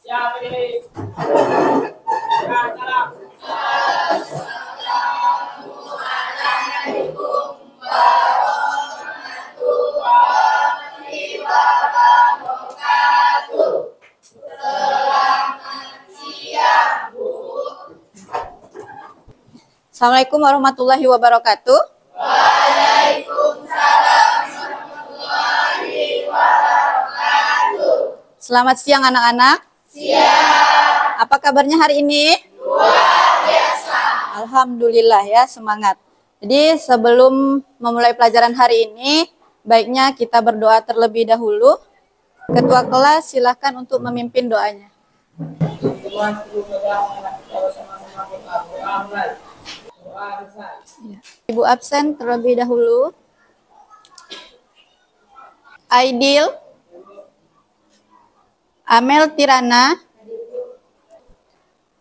Siapa ini? Assalamualaikum warahmatullahi wabarakatuh. Selamat siang, Bu. Assalamualaikum warahmatullahi wabarakatuh. Waalaikumsalam warahmatullahi wabarakatuh. Selamat siang anak-anak. Siang. Apa kabarnya hari ini? Luar biasa. Alhamdulillah ya, semangat. Jadi sebelum memulai pelajaran hari ini, baiknya kita berdoa terlebih dahulu. Ketua kelas silakan untuk memimpin doanya. Ibu absen terlebih dahulu. Aidil, Amel Tirana,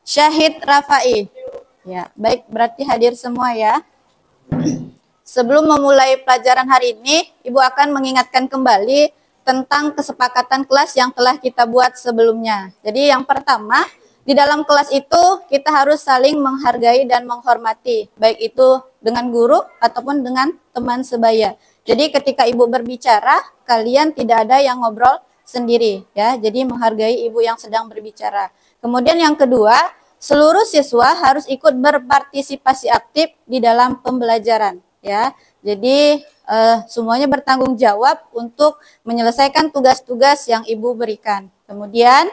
Syahid Rafai. Ya, baik, berarti hadir semua ya. Sebelum memulai pelajaran hari ini, Ibu akan mengingatkan kembali tentang kesepakatan kelas yang telah kita buat sebelumnya. Jadi yang pertama, di dalam kelas itu kita harus saling menghargai dan menghormati, baik itu dengan guru ataupun dengan teman sebaya. Jadi ketika Ibu berbicara, kalian tidak ada yang ngobrol sendiri ya. Jadi menghargai Ibu yang sedang berbicara. Kemudian yang kedua, seluruh siswa harus ikut berpartisipasi aktif di dalam pembelajaran ya. Jadi semuanya bertanggung jawab untuk menyelesaikan tugas-tugas yang Ibu berikan. Kemudian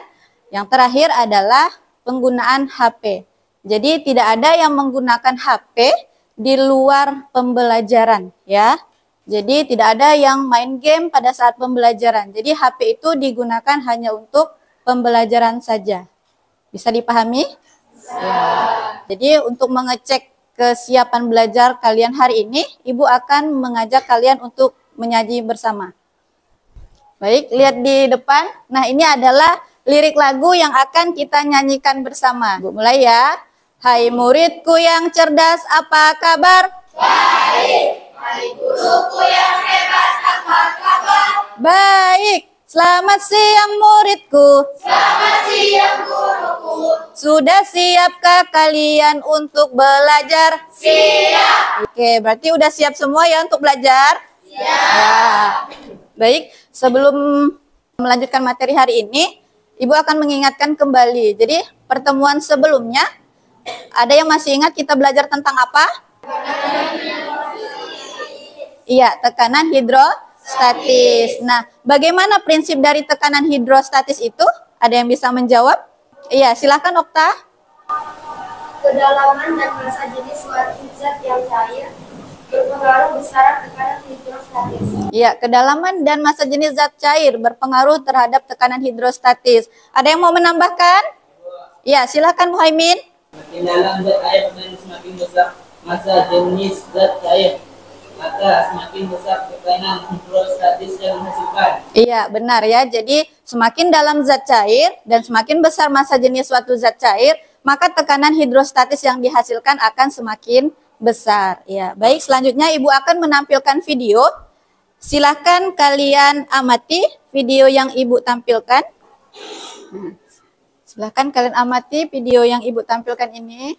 yang terakhir adalah penggunaan HP. Jadi tidak ada yang menggunakan HP di luar pembelajaran ya. Jadi tidak ada yang main game pada saat pembelajaran. Jadi HP itu digunakan hanya untuk pembelajaran saja. Bisa dipahami? Ya. Jadi untuk mengecek kesiapan belajar kalian hari ini, Ibu akan mengajak kalian untuk menyaji bersama. Baik, lihat di depan. Nah, ini adalah lirik lagu yang akan kita nyanyikan bersama. Bu, mulai ya. Hai muridku yang cerdas, apa kabar? Baik. Hai guruku yang hebat, apa kabar? Baik. Selamat siang muridku. Selamat siang guruku. Sudah siapkah kalian untuk belajar? Siap. Oke, berarti udah siap semua ya untuk belajar? Siap. Ya. Baik, sebelum melanjutkan materi hari ini, Ibu akan mengingatkan kembali. Jadi, pertemuan sebelumnya, ada yang masih ingat kita belajar tentang apa? Iya, tekanan hidrostatis. Nah, bagaimana prinsip dari tekanan hidrostatis itu? Ada yang bisa menjawab? Iya, silakan Okta. Kedalaman dan massa jenis suatu zat yang cair berpengaruh besar tekanan hidrostatis. Iya, kedalaman dan massa jenis zat cair berpengaruh terhadap tekanan hidrostatis. Ada yang mau menambahkan? Iya, silakan Muhaimin. Semakin dalam zat air dan semakin besar massa jenis zat cair, maka semakin besar tekanan hidrostatis yang dihasilkan. Iya, benar ya. Jadi semakin dalam zat cair dan semakin besar massa jenis suatu zat cair, maka tekanan hidrostatis yang dihasilkan akan semakin besar. Ya, baik. Selanjutnya Ibu akan menampilkan video. Silahkan kalian amati video yang Ibu tampilkan. Nah, silahkan kalian amati video yang Ibu tampilkan ini.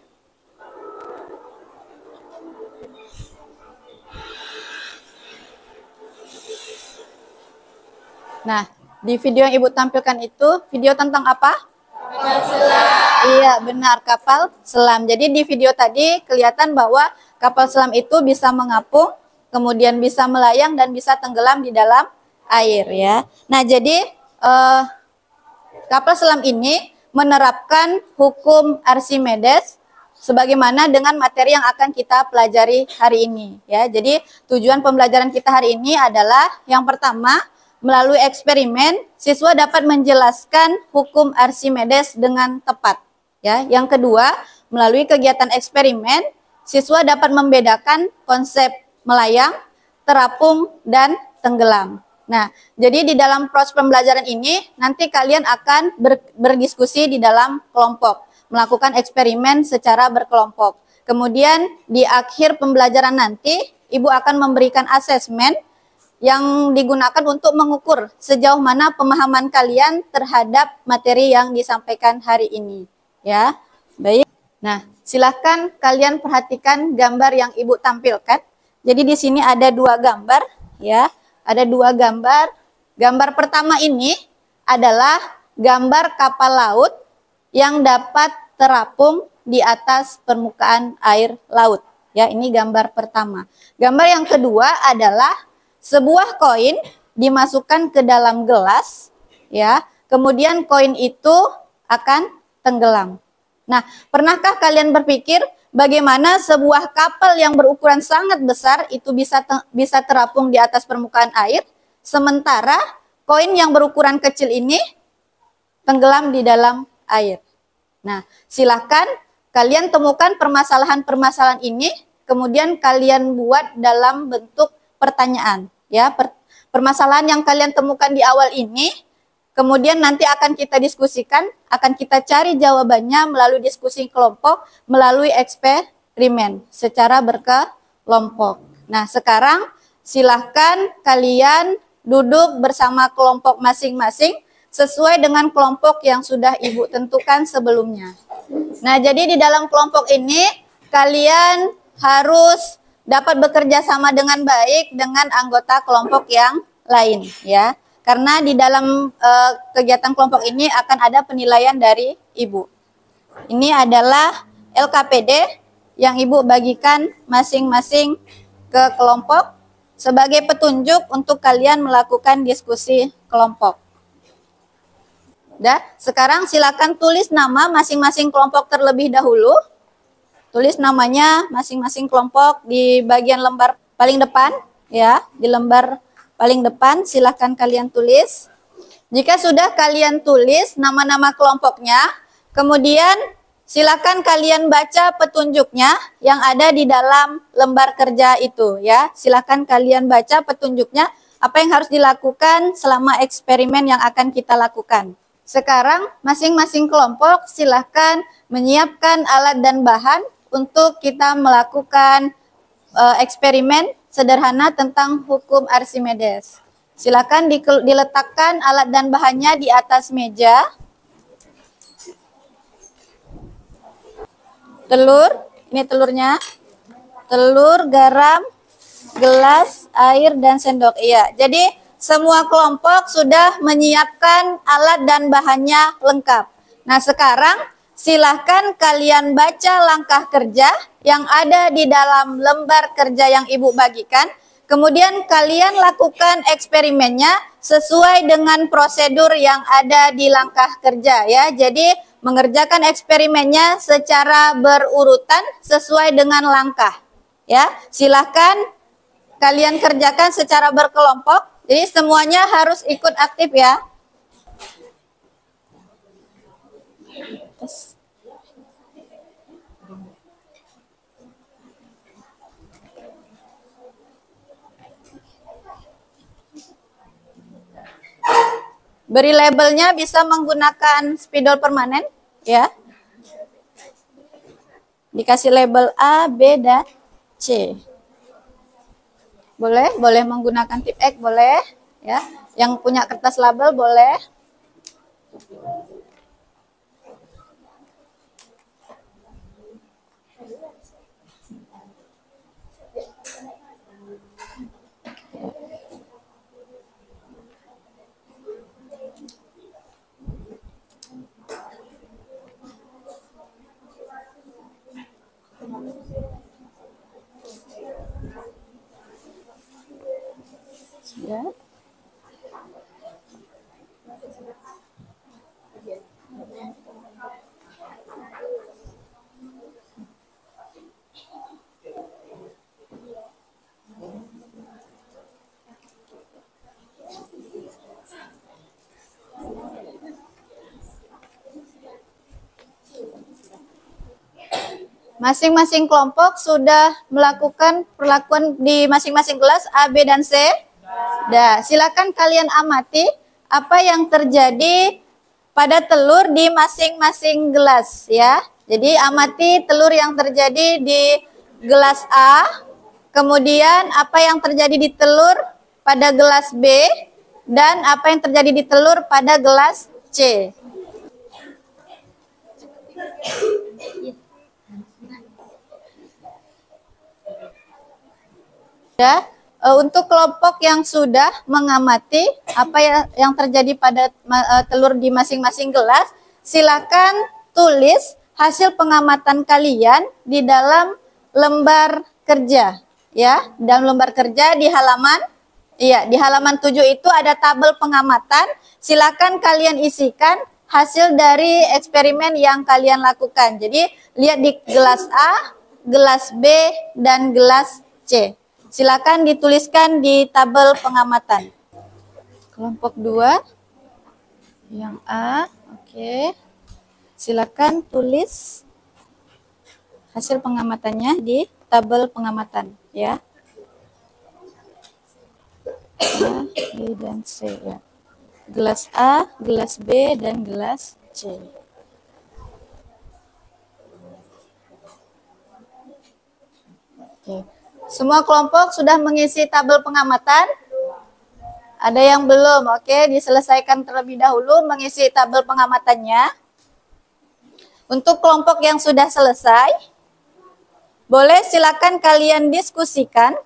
Nah, di video yang Ibu tampilkan itu, video tentang apa? Kapal selam. Iya, benar, kapal selam. Jadi di video tadi kelihatan bahwa kapal selam itu bisa mengapung, kemudian bisa melayang dan bisa tenggelam di dalam air ya. Nah, jadi kapal selam ini menerapkan hukum Archimedes sebagaimana dengan materi yang akan kita pelajari hari ini ya. Jadi tujuan pembelajaran kita hari ini adalah yang pertama, melalui eksperimen, siswa dapat menjelaskan hukum Archimedes dengan tepat. Ya, yang kedua, melalui kegiatan eksperimen, siswa dapat membedakan konsep melayang, terapung, dan tenggelam. Nah, jadi di dalam proses pembelajaran ini, nanti kalian akan berdiskusi di dalam kelompok, melakukan eksperimen secara berkelompok. Kemudian di akhir pembelajaran nanti, Ibu akan memberikan asesmen yang digunakan untuk mengukur sejauh mana pemahaman kalian terhadap materi yang disampaikan hari ini. Ya, baik. Nah, silakan kalian perhatikan gambar yang Ibu tampilkan. Jadi di sini ada 2 gambar, ya. Ada 2 gambar. Gambar pertama ini adalah gambar kapal laut yang dapat terapung di atas permukaan air laut. Ya, ini gambar pertama. Gambar yang kedua adalah sebuah koin dimasukkan ke dalam gelas, ya. Kemudian koin itu akan tenggelam. Nah, pernahkah kalian berpikir bagaimana sebuah kapal yang berukuran sangat besar itu bisa terapung di atas permukaan air, sementara koin yang berukuran kecil ini tenggelam di dalam air? Nah, silakan kalian temukan permasalahan-permasalahan ini, kemudian kalian buat dalam bentuk pertanyaan. Ya, permasalahan yang kalian temukan di awal ini, kemudian nanti akan kita diskusikan, akan kita cari jawabannya melalui diskusi kelompok, melalui eksperimen secara berkelompok. Nah, sekarang silahkan kalian duduk bersama kelompok masing-masing sesuai dengan kelompok yang sudah Ibu tentukan sebelumnya. Nah, jadi di dalam kelompok ini kalian harus dapat bekerja sama dengan baik dengan anggota kelompok yang lain, ya. Karena di dalam kegiatan kelompok ini akan ada penilaian dari Ibu. Ini adalah LKPD yang Ibu bagikan masing-masing ke kelompok sebagai petunjuk untuk kalian melakukan diskusi kelompok. Dah, sekarang silakan tulis nama masing-masing kelompok terlebih dahulu. Tulis namanya masing-masing kelompok di bagian lembar paling depan, ya, di lembar paling depan silakan kalian tulis. Jika sudah kalian tulis nama-nama kelompoknya, kemudian silakan kalian baca petunjuknya yang ada di dalam lembar kerja itu, ya. Silakan kalian baca petunjuknya apa yang harus dilakukan selama eksperimen yang akan kita lakukan. Sekarang masing-masing kelompok silahkan menyiapkan alat dan bahan untuk kita melakukan eksperimen sederhana tentang hukum Archimedes. Silakan diletakkan alat dan bahannya di atas meja. Telur, ini telurnya. Telur, garam, gelas, air, dan sendok. Iya, jadi semua kelompok sudah menyiapkan alat dan bahannya lengkap. Nah, sekarang silahkan kalian baca langkah kerja yang ada di dalam lembar kerja yang Ibu bagikan. Kemudian kalian lakukan eksperimennya sesuai dengan prosedur yang ada di langkah kerja, ya. Jadi mengerjakan eksperimennya secara berurutan sesuai dengan langkah, ya. Silahkan kalian kerjakan secara berkelompok. Jadi semuanya harus ikut aktif, ya. Beri labelnya bisa menggunakan spidol permanen, ya. Dikasih label A, B, dan C. Boleh menggunakan tip X, boleh, ya. Yang punya kertas label boleh. Ya. Masing-masing kelompok sudah melakukan perlakuan di masing-masing kelas A, B, dan C. Dah, silakan kalian amati apa yang terjadi pada telur di masing-masing gelas, ya. Jadi amati telur yang terjadi di gelas A, kemudian apa yang terjadi di telur pada gelas B dan apa yang terjadi di telur pada gelas C. Ya, untuk kelompok yang sudah mengamati apa yang terjadi pada telur di masing-masing gelas, silakan tulis hasil pengamatan kalian di dalam lembar kerja. Ya, dalam lembar kerja di halaman, di halaman 7 itu ada tabel pengamatan. Silakan kalian isikan hasil dari eksperimen yang kalian lakukan. Jadi lihat di gelas A, gelas B, dan gelas C. Silakan dituliskan di tabel pengamatan. Kelompok 2 yang A, oke. Silakan tulis hasil pengamatannya di tabel pengamatan, ya. A, B, dan C, ya. Gelas A, gelas B, dan gelas C. Oke. Semua kelompok sudah mengisi tabel pengamatan? Ada yang belum? Oke, diselesaikan terlebih dahulu mengisi tabel pengamatannya. Untuk kelompok yang sudah selesai, boleh silakan kalian diskusikan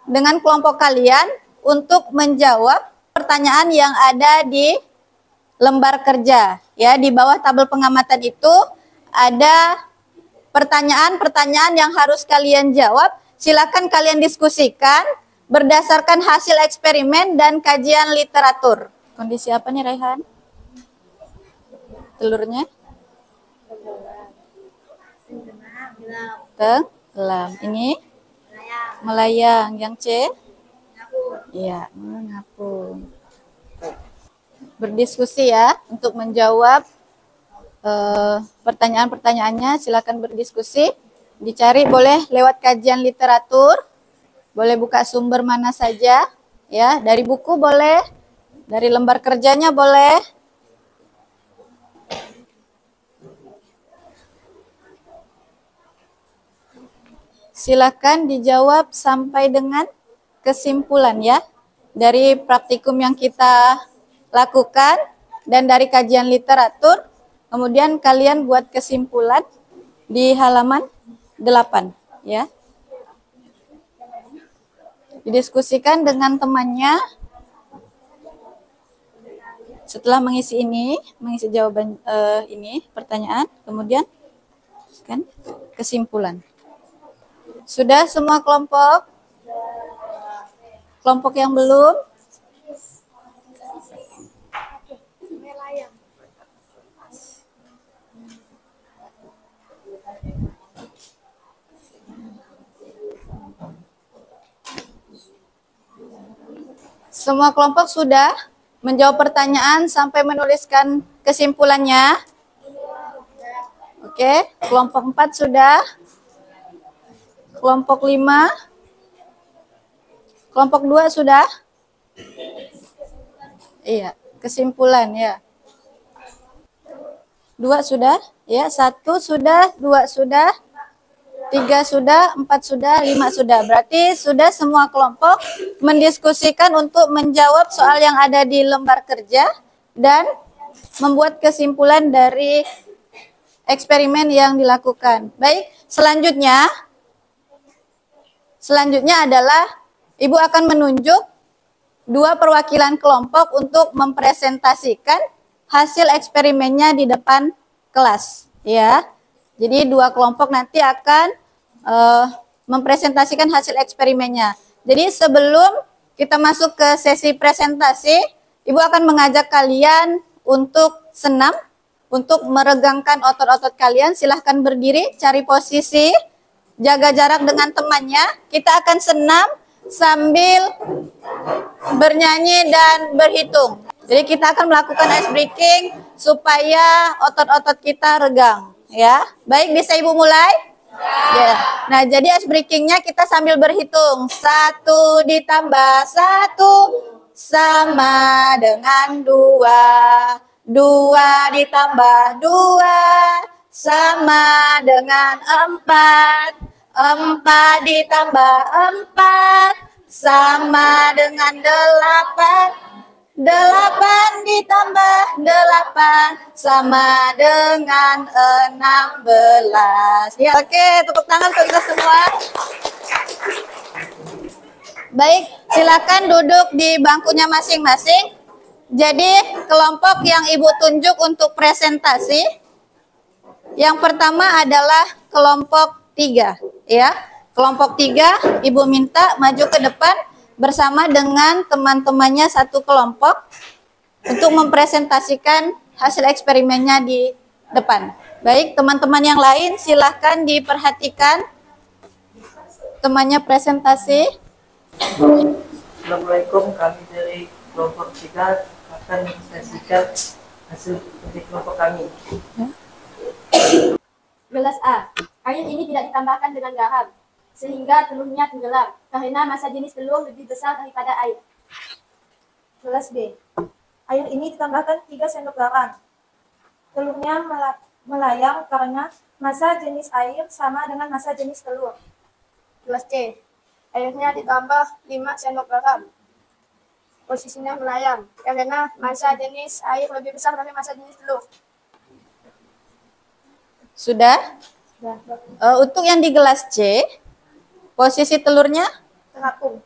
dengan kelompok kalian untuk menjawab pertanyaan yang ada di lembar kerja. Ya, di bawah tabel pengamatan itu ada pertanyaan-pertanyaan yang harus kalian jawab. Silakan kalian diskusikan berdasarkan hasil eksperimen dan kajian literatur. Kondisi apa nih, Raihan? Telurnya? Tenggelam. Ini? Melayang. Yang C? Iya, mengapung. Berdiskusi ya untuk menjawab pertanyaan-pertanyaannya. Silakan berdiskusi. Dicari boleh lewat kajian literatur, boleh buka sumber mana saja, ya, dari buku boleh, dari lembar kerjanya boleh. Silakan dijawab sampai dengan kesimpulan ya, dari praktikum yang kita lakukan dan dari kajian literatur, kemudian kalian buat kesimpulan di halaman 8 ya. Didiskusikan dengan temannya setelah mengisi ini, mengisi jawaban ini pertanyaan, kemudian kan kesimpulan. Sudah semua kelompok? Kelompok yang belum? Semua kelompok sudah menjawab pertanyaan sampai menuliskan kesimpulannya? Oke, kelompok 4 sudah. Kelompok 5. Kelompok 2 sudah? Iya, kesimpulan ya. 2 sudah? Ya, 1 sudah, 2 sudah, 3 sudah, 4 sudah, 5 sudah. Berarti sudah semua kelompok mendiskusikan untuk menjawab soal yang ada di lembar kerja dan membuat kesimpulan dari eksperimen yang dilakukan. Baik, selanjutnya adalah Ibu akan menunjuk 2 perwakilan kelompok untuk mempresentasikan hasil eksperimennya di depan kelas, ya. Jadi 2 kelompok nanti akan mempresentasikan hasil eksperimennya. Jadi sebelum kita masuk ke sesi presentasi, Ibu akan mengajak kalian untuk senam, untuk meregangkan otot-otot kalian. Silahkan berdiri, cari posisi, jaga jarak dengan temannya. Kita akan senam sambil bernyanyi dan berhitung. Jadi kita akan melakukan ice breaking supaya otot-otot kita regang. Ya, baik, bisa Ibu mulai? Ya. Nah, jadi ice breakingnya kita sambil berhitung. 1 ditambah 1 sama dengan 2. 2 ditambah 2 sama dengan 4. 4 ditambah 4 sama dengan 8. 8 ditambah 8 sama dengan 16. Ya, oke, tepuk tangan untuk kita semua. Baik, silakan duduk di bangkunya masing-masing. Jadi, kelompok yang Ibu tunjuk untuk presentasi, yang pertama adalah kelompok 3, ya. Kelompok 3, Ibu minta maju ke depan bersama dengan teman-temannya satu kelompok untuk mempresentasikan hasil eksperimennya di depan. Baik, teman-teman yang lain silahkan diperhatikan temannya presentasi. Assalamualaikum, kami dari kelompok 3 akan menyaksikan hasil dari kelompok kami. Gelas A. Air ini tidak ditambahkan dengan garam, sehingga telurnya tenggelam, karena massa jenis telur lebih besar daripada air. Gelas B. Air ini ditambahkan 3 sendok garam. Telurnya melayang karena massa jenis air sama dengan massa jenis telur. Gelas C. Airnya ditambah 5 sendok garam. Posisinya melayang, karena massa jenis air lebih besar dari massa jenis telur. Sudah? Untuk yang di gelas C, posisi telurnya Terapung.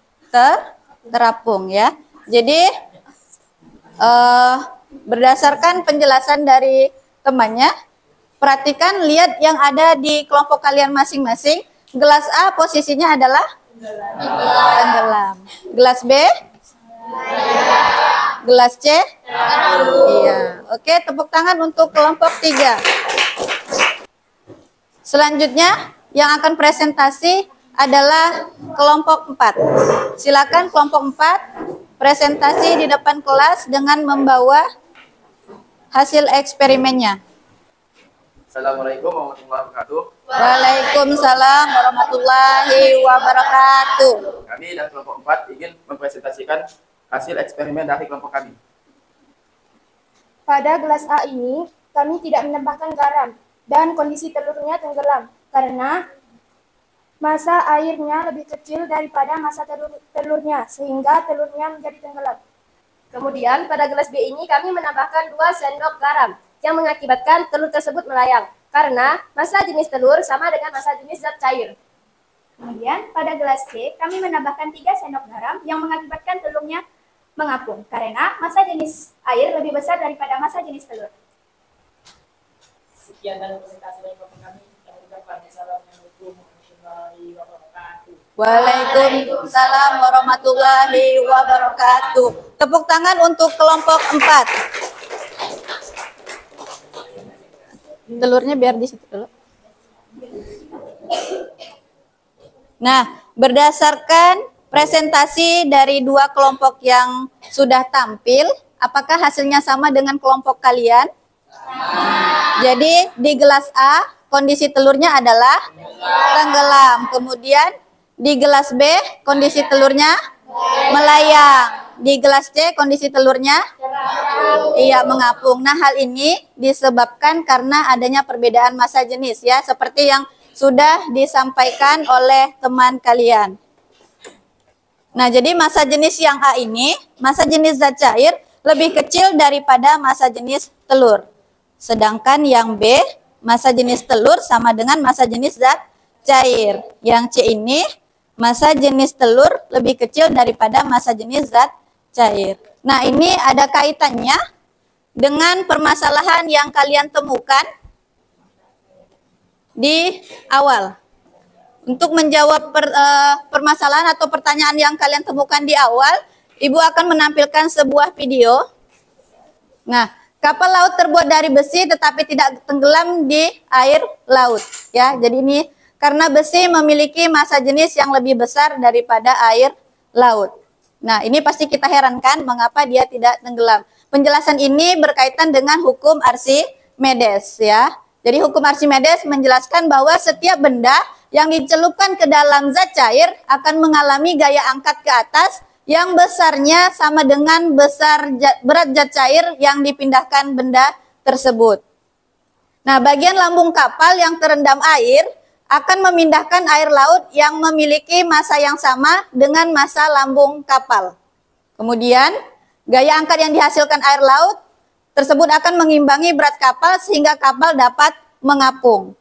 terapung ya. Jadi berdasarkan penjelasan dari temannya, perhatikan, lihat yang ada di kelompok kalian masing-masing. Gelas A posisinya adalah tenggelam. Gelas B? Gelas C? Iya. Oke, tepuk tangan untuk kelompok 3. Selanjutnya yang akan presentasi adalah kelompok 4. Silakan kelompok 4 presentasi di depan kelas dengan membawa hasil eksperimennya. Assalamualaikum warahmatullahi wabarakatuh. Waalaikumsalam warahmatullahi wabarakatuh. Kami dari kelompok 4 ingin mempresentasikan hasil eksperimen dari kelompok kami. Pada gelas A ini, kami tidak menambahkan garam dan kondisi telurnya tenggelam karena massa airnya lebih kecil daripada massa telurnya, sehingga telurnya menjadi tenggelam. Kemudian pada gelas B ini kami menambahkan 2 sendok garam yang mengakibatkan telur tersebut melayang karena massa jenis telur sama dengan massa jenis zat cair. Kemudian pada gelas C kami menambahkan 3 sendok garam yang mengakibatkan telurnya mengapung karena massa jenis air lebih besar daripada massa jenis telur. Sekian dari presentasi dari kelompok kami. Kami ucapkan assalamualaikum warahmatullahi wabarakatuh. Waalaikumsalam warahmatullahi wabarakatuh. Tepuk tangan untuk kelompok 4. Telurnya biar di situ dulu. Nah, berdasarkan presentasi dari 2 kelompok yang sudah tampil, apakah hasilnya sama dengan kelompok kalian? Jadi di gelas A kondisi telurnya adalah tenggelam. Kemudian di gelas B kondisi telurnya melayang. Di gelas C kondisi telurnya mengapung. Nah, hal ini disebabkan karena adanya perbedaan massa jenis ya, seperti yang sudah disampaikan oleh teman kalian. Nah, jadi massa jenis yang A ini, massa jenis zat cair lebih kecil daripada massa jenis telur. Sedangkan yang B, massa jenis telur sama dengan massa jenis zat cair. Yang C ini, massa jenis telur lebih kecil daripada massa jenis zat cair. Nah, ini ada kaitannya dengan permasalahan yang kalian temukan di awal. Untuk menjawab permasalahan atau pertanyaan yang kalian temukan di awal, Ibu akan menampilkan sebuah video. Nah, kapal laut terbuat dari besi tetapi tidak tenggelam di air laut. Ya, jadi ini karena besi memiliki massa jenis yang lebih besar daripada air laut. Nah, ini pasti kita herankan mengapa dia tidak tenggelam. Penjelasan ini berkaitan dengan hukum Archimedes ya. Jadi hukum Archimedes menjelaskan bahwa setiap benda yang dicelupkan ke dalam zat cair akan mengalami gaya angkat ke atas yang besarnya sama dengan berat zat cair yang dipindahkan benda tersebut. Nah, bagian lambung kapal yang terendam air akan memindahkan air laut yang memiliki massa yang sama dengan massa lambung kapal. Kemudian, gaya angkat yang dihasilkan air laut tersebut akan mengimbangi berat kapal sehingga kapal dapat mengapung.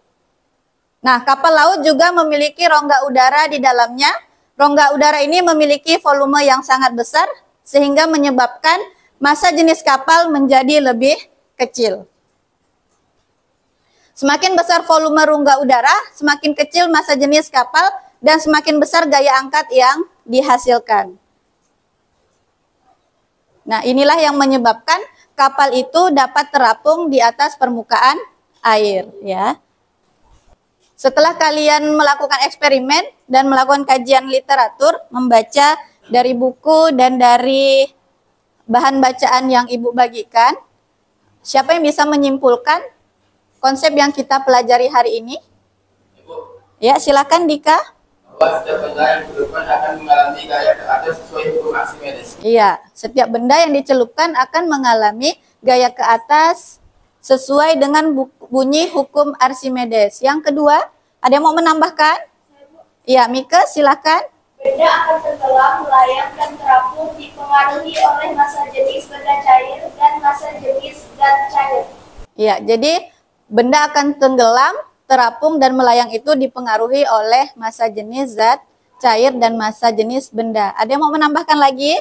Nah, kapal laut juga memiliki rongga udara di dalamnya. Rongga udara ini memiliki volume yang sangat besar sehingga menyebabkan massa jenis kapal menjadi lebih kecil. Semakin besar volume rongga udara, semakin kecil massa jenis kapal, dan semakin besar gaya angkat yang dihasilkan. Nah, inilah yang menyebabkan kapal itu dapat terapung di atas permukaan air, ya. Setelah kalian melakukan eksperimen dan melakukan kajian literatur, membaca dari buku dan dari bahan bacaan yang Ibu bagikan, siapa yang bisa menyimpulkan konsep yang kita pelajari hari ini? Ibu, Ya, silakan Dika. bahwa setiap benda yang dicelupkan akan mengalami gaya ke atas sesuai hukum Archimedes. Iya, setiap benda yang dicelupkan akan mengalami gaya ke atas sesuai dengan bunyi hukum Archimedes. Yang kedua, ada yang mau menambahkan? Iya, Mika, silakan. Benda akan tenggelam, melayang, dan terapung dipengaruhi oleh massa jenis benda cair dan massa jenis zat cair. Iya, jadi benda akan tenggelam, terapung, dan melayang itu dipengaruhi oleh massa jenis zat cair dan massa jenis benda. Ada yang mau menambahkan lagi?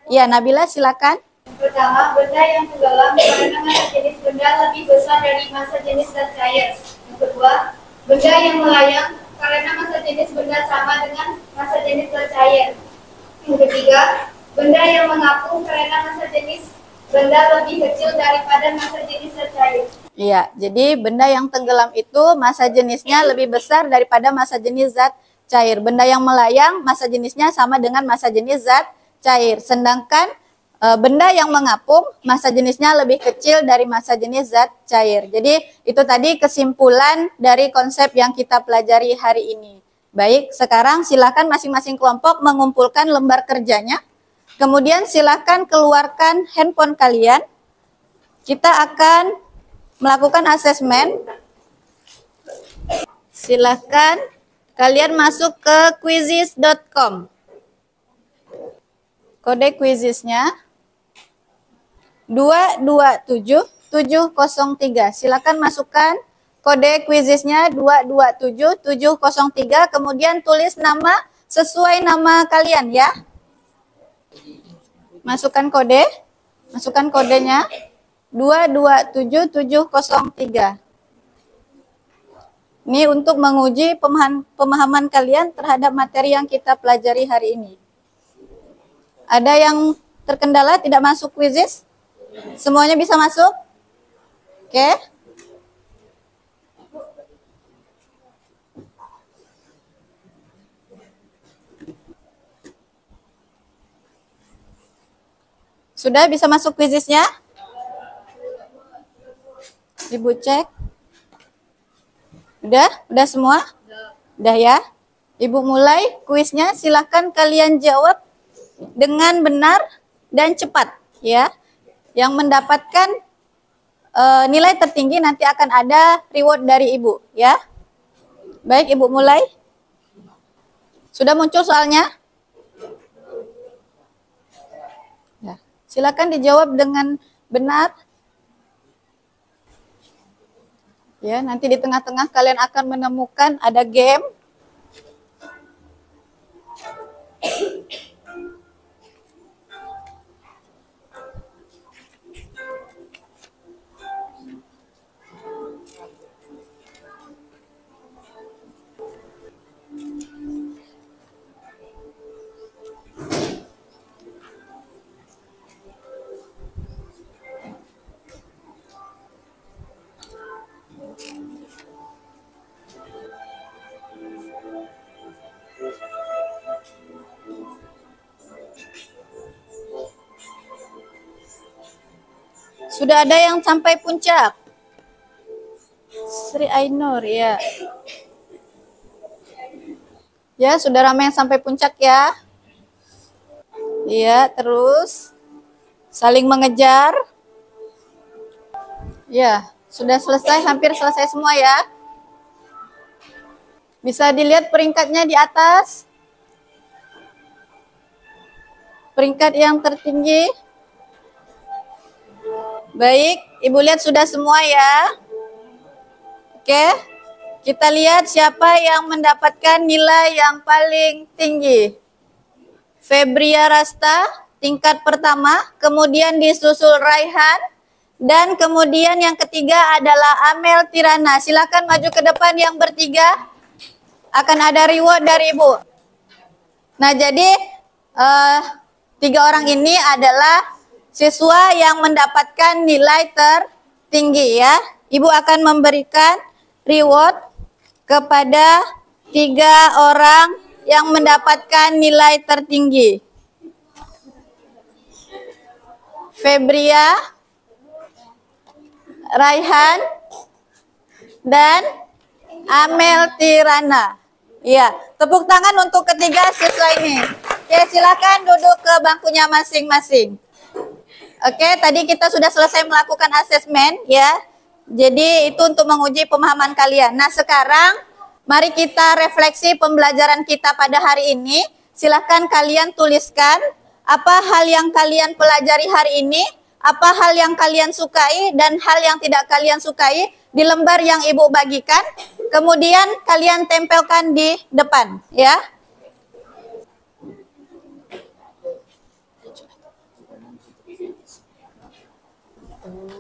Iya, Nabila, silakan. Pertama, benda yang tenggelam karena massa jenis benda lebih besar dari massa jenis zat cair. Yang kedua, benda yang melayang karena massa jenis benda sama dengan massa jenis zat cair. Yang ketiga, benda yang mengapung karena massa jenis benda lebih kecil daripada massa jenis zat cair. Iya, jadi benda yang tenggelam itu massa jenisnya lebih besar daripada massa jenis zat cair. Benda yang melayang massa jenisnya sama dengan massa jenis zat cair. Sedangkan benda yang mengapung massa jenisnya lebih kecil dari massa jenis zat cair. Jadi itu tadi kesimpulan dari konsep yang kita pelajari hari ini. Baik, sekarang silakan masing-masing kelompok mengumpulkan lembar kerjanya. Kemudian silakan keluarkan handphone kalian. Kita akan melakukan asesmen. Silakan kalian masuk ke quizizz.com. Kode quizizz-nya 227703. Silakan masukkan kode quizizz-nya 227703. Kemudian tulis nama sesuai nama kalian ya. Masukkan kode. Masukkan kodenya 227703. Ini untuk menguji pemahaman kalian terhadap materi yang kita pelajari hari ini. Ada yang terkendala tidak masuk quizizz? Semuanya bisa masuk? Oke. Sudah bisa masuk quizizz-nya? Ibu cek. Udah semua? Udah ya? Ibu mulai kuisnya, silahkan kalian jawab dengan benar dan cepat ya. Yang mendapatkan nilai tertinggi nanti akan ada reward dari Ibu ya. Baik, Ibu mulai. Sudah muncul soalnya? Ya. Silakan dijawab dengan benar. Ya, nanti di tengah-tengah kalian akan menemukan ada game. Sudah ada yang sampai puncak? Sri Ainur, ya. Ya, sudah ramai yang sampai puncak ya. Iya, terus saling mengejar. Ya, sudah selesai, hampir selesai semua ya. Bisa dilihat peringkatnya di atas. Peringkat yang tertinggi. Baik, Ibu lihat sudah semua ya. Oke, kita lihat siapa yang mendapatkan nilai yang paling tinggi. Febria Rasta, tingkat pertama, kemudian disusul Raihan, dan kemudian yang ketiga adalah Amel Tirana. Silakan maju ke depan yang bertiga. Akan ada reward dari Ibu. Nah, jadi 3 orang ini adalah siswa yang mendapatkan nilai tertinggi ya. Ibu akan memberikan reward kepada 3 orang yang mendapatkan nilai tertinggi. Febria, Raihan, dan Amel Tirana. Iya, tepuk tangan untuk ketiga siswa ini. Oke, silakan duduk ke bangkunya masing-masing. Oke, tadi kita sudah selesai melakukan asesmen ya. Jadi itu untuk menguji pemahaman kalian. Nah, sekarang mari kita refleksi pembelajaran kita pada hari ini. Silakan kalian tuliskan apa hal yang kalian pelajari hari ini, apa hal yang kalian sukai dan hal yang tidak kalian sukai di lembar yang Ibu bagikan. Kemudian kalian tempelkan di depan, ya.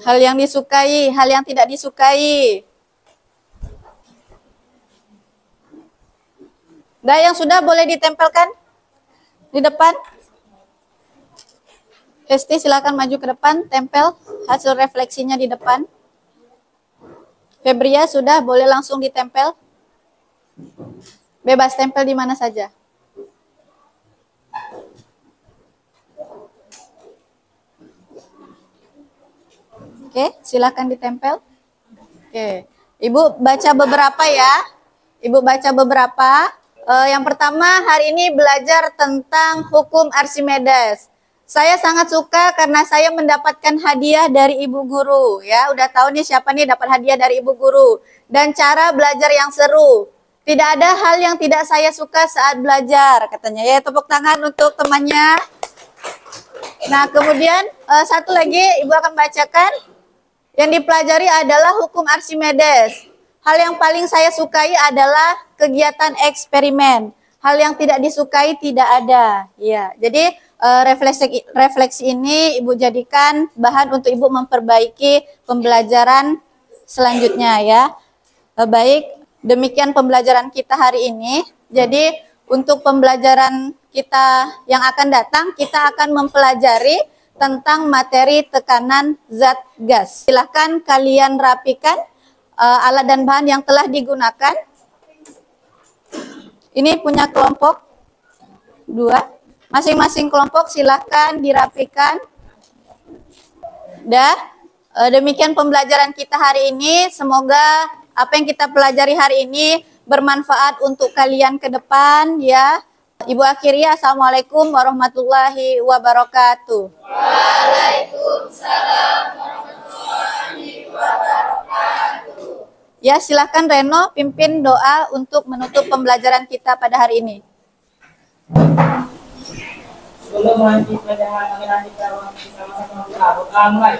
Hal yang disukai, hal yang tidak disukai. Nah, yang sudah boleh ditempelkan di depan. Hesti silakan maju ke depan, tempel hasil refleksinya di depan. Febria sudah boleh langsung ditempel. Bebas tempel di mana saja. Oke, silakan ditempel. Oke, Ibu baca beberapa ya. Ibu baca beberapa. Yang pertama hari ini belajar tentang hukum Archimedes. Saya sangat suka karena saya mendapatkan hadiah dari ibu guru ya. Udah tahu nih siapa nih dapat hadiah dari ibu guru. Dan cara belajar yang seru. Tidak ada hal yang tidak saya suka saat belajar katanya ya. Tepuk tangan untuk temannya. Nah, kemudian satu lagi ibu akan bacakan. Yang dipelajari adalah hukum Archimedes. Hal yang paling saya sukai adalah kegiatan eksperimen. Hal yang tidak disukai tidak ada. Ya, jadi refleksi ini Ibu jadikan bahan untuk Ibu memperbaiki pembelajaran selanjutnya ya. Baik, demikian pembelajaran kita hari ini. Jadi untuk pembelajaran kita yang akan datang, kita akan mempelajari tentang materi tekanan zat gas. Silahkan kalian rapikan alat dan bahan yang telah digunakan. Ini punya kelompok 2. Masing-masing kelompok silahkan dirapikan. Demikian pembelajaran kita hari ini. Semoga apa yang kita pelajari hari ini bermanfaat untuk kalian ke depan ya. Ibu akhiri, assalamualaikum warahmatullahi wabarakatuh. Waalaikumsalam warahmatullahi wabarakatuh. Ya, silahkan Reno pimpin doa untuk menutup pembelajaran kita pada hari ini. Sebelum melanjutkan pelajaran kita sama-sama mulai.